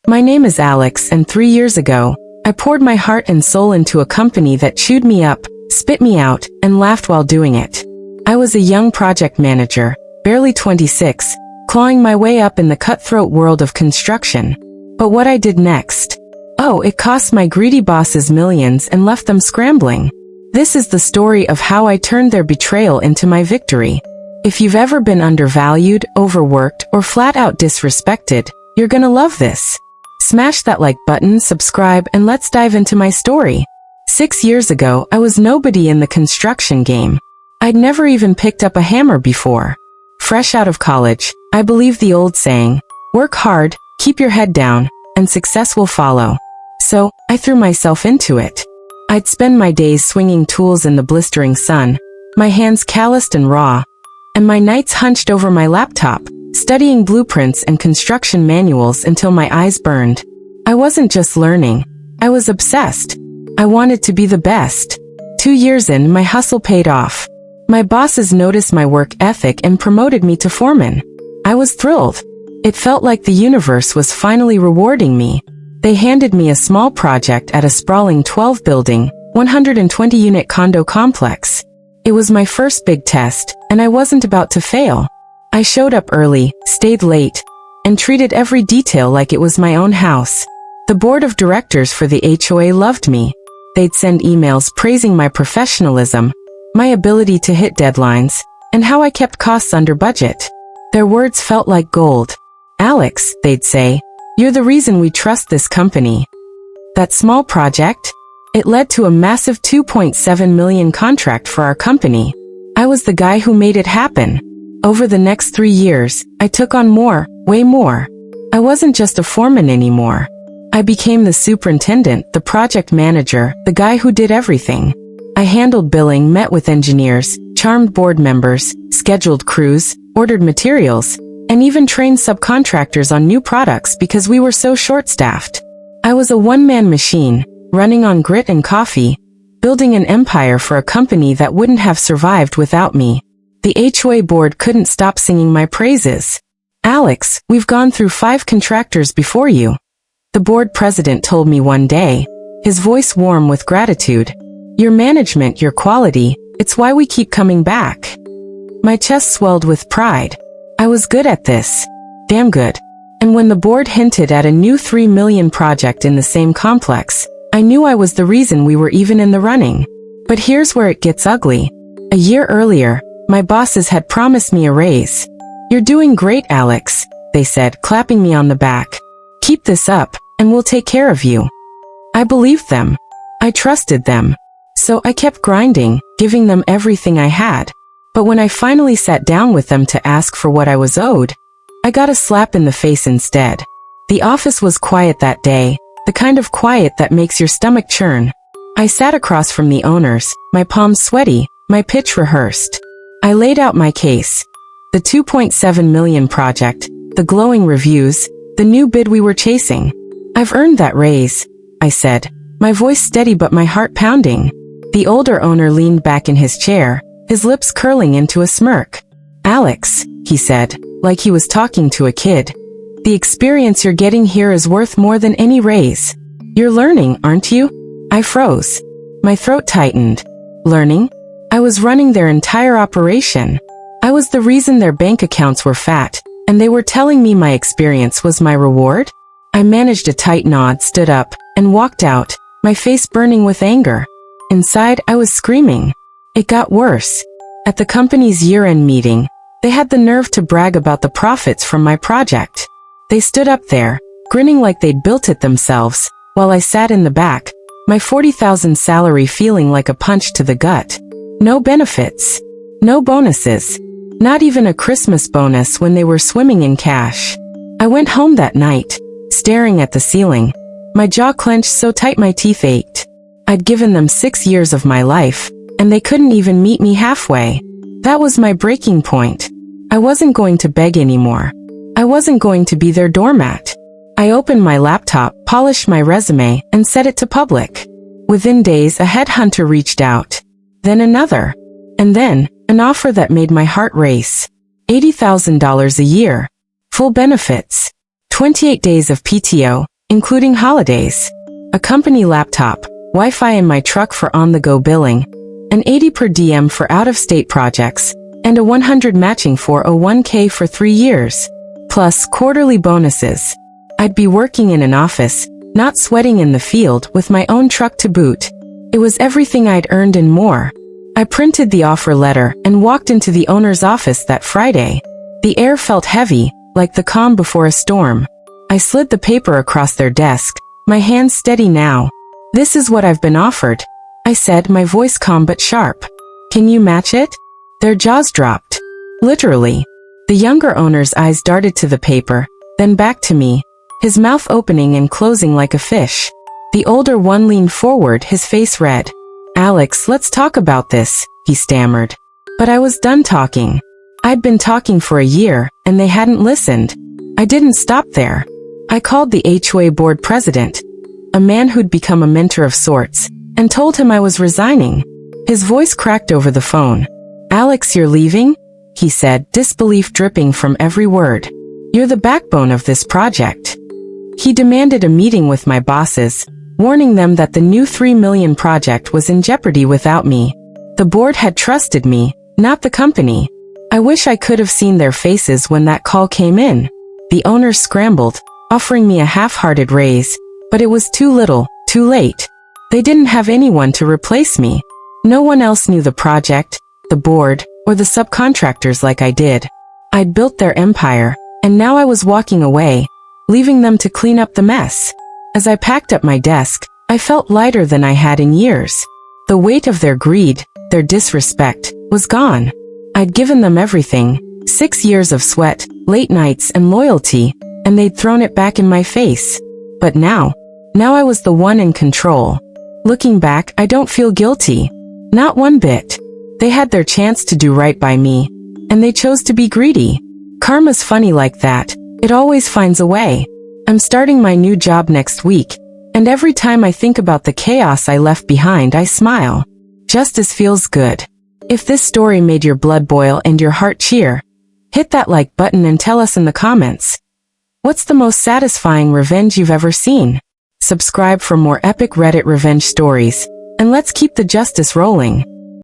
My name is Alex, and 3 years ago, I poured my heart and soul into a company that chewed me up, spit me out, and laughed while doing it. I was a young project manager, barely 26, clawing my way up in the cutthroat world of construction. But what I did next? Oh, it cost my greedy bosses millions and left them scrambling. This is the story of how I turned their betrayal into my victory. If you've ever been undervalued, overworked, or flat out disrespected, you're gonna love this. Smash that like button, subscribe, and let's dive into my story. 6 years ago, I was nobody in the construction game. I'd never even picked up a hammer before. Fresh out of college, I believed the old saying, work hard, keep your head down, and success will follow. So, I threw myself into it. I'd spend my days swinging tools in the blistering sun, my hands calloused and raw, and my nights hunched over my laptop, studying blueprints and construction manuals until my eyes burned. I wasn't just learning, I was obsessed. I wanted to be the best. 2 years in, my hustle paid off. My bosses noticed my work ethic and promoted me to foreman. I was thrilled. It felt like the universe was finally rewarding me. They handed me a small project at a sprawling 12-building, 120-unit condo complex. It was my first big test, and I wasn't about to fail. I showed up early, stayed late, and treated every detail like it was my own house. The board of directors for the HOA loved me. They'd send emails praising my professionalism, my ability to hit deadlines, and how I kept costs under budget. Their words felt like gold. Alex, they'd say, you're the reason we trust this company. That small project? It led to a massive $2.7 million contract for our company. I was the guy who made it happen. Over the next 3 years, I took on more, way more. I wasn't just a foreman anymore. I became the superintendent, the project manager, the guy who did everything. I handled billing, met with engineers, charmed board members, scheduled crews, ordered materials, and even trained subcontractors on new products because we were so short-staffed. I was a one-man machine, running on grit and coffee, building an empire for a company that wouldn't have survived without me. The HOA board couldn't stop singing my praises. Alex, we've gone through 5 contractors before you. The board president told me one day, his voice warm with gratitude. Your management, your quality, it's why we keep coming back. My chest swelled with pride. I was good at this. Damn good. And when the board hinted at a new $3 million project in the same complex, I knew I was the reason we were even in the running. But here's where it gets ugly. A year earlier, my bosses had promised me a raise. You're doing great, Alex, they said, clapping me on the back. Keep this up, and we'll take care of you. I believed them. I trusted them. So I kept grinding, giving them everything I had. But when I finally sat down with them to ask for what I was owed, I got a slap in the face instead. The office was quiet that day, the kind of quiet that makes your stomach churn. I sat across from the owners, my palms sweaty, my pitch rehearsed. I laid out my case. The $2.7 million project, the glowing reviews, the new bid we were chasing. I've earned that raise, I said, my voice steady but my heart pounding. The older owner leaned back in his chair, his lips curling into a smirk. Alex, he said, like he was talking to a kid. The experience you're getting here is worth more than any raise. You're learning, aren't you? I froze. My throat tightened. Learning? I was running their entire operation. I was the reason their bank accounts were fat, and they were telling me my experience was my reward? I managed a tight nod, stood up, and walked out, my face burning with anger. Inside, I was screaming. It got worse. At the company's year-end meeting, they had the nerve to brag about the profits from my project. They stood up there, grinning like they'd built it themselves, while I sat in the back, my $40,000 salary feeling like a punch to the gut. No benefits. No bonuses. Not even a Christmas bonus when they were swimming in cash. I went home that night, staring at the ceiling. My jaw clenched so tight my teeth ached. I'd given them 6 years of my life, and they couldn't even meet me halfway. That was my breaking point. I wasn't going to beg anymore. I wasn't going to be their doormat. I opened my laptop, polished my resume, and set it to public. Within days, a headhunter reached out. Then another. And then, an offer that made my heart race. $80,000 a year. Full benefits. 28 days of PTO, including holidays. A company laptop, Wi-Fi in my truck for on-the-go billing, an 80 per diem for out-of-state projects, and a 100 matching 401k for 3 years. Plus quarterly bonuses. I'd be working in an office, not sweating in the field, with my own truck to boot. It was everything I'd earned and more. I printed the offer letter and walked into the owner's office that Friday. The air felt heavy, like the calm before a storm. I slid the paper across their desk, my hands steady now. "This is what I've been offered," I said, my voice calm but sharp. "Can you match it?" Their jaws dropped. Literally. The younger owner's eyes darted to the paper, then back to me, his mouth opening and closing like a fish. The older one leaned forward, his face red. "Alex, let's talk about this," he stammered. But I was done talking. I'd been talking for a year, and they hadn't listened. I didn't stop there. I called the HOA board president, a man who'd become a mentor of sorts, and told him I was resigning. His voice cracked over the phone. "Alex, you're leaving?" he said, disbelief dripping from every word. "You're the backbone of this project." He demanded a meeting with my bosses, warning them that the new $3 million project was in jeopardy without me. The board had trusted me, not the company. I wish I could have seen their faces when that call came in. The owners scrambled, offering me a half-hearted raise, but it was too little, too late. They didn't have anyone to replace me. No one else knew the project, the board, or the subcontractors like I did. I'd built their empire, and now I was walking away, leaving them to clean up the mess. As I packed up my desk, I felt lighter than I had in years. The weight of their greed, their disrespect, was gone. I'd given them everything, 6 years of sweat, late nights, and loyalty, and they'd thrown it back in my face. But now I was the one in control. Looking back, I don't feel guilty. Not one bit. They had their chance to do right by me, and they chose to be greedy. Karma's funny like that. It always finds a way. I'm starting my new job next week, and every time I think about the chaos I left behind, I smile. Justice feels good. If this story made your blood boil and your heart cheer, hit that like button and tell us in the comments. What's the most satisfying revenge you've ever seen? Subscribe for more epic Reddit revenge stories, and let's keep the justice rolling.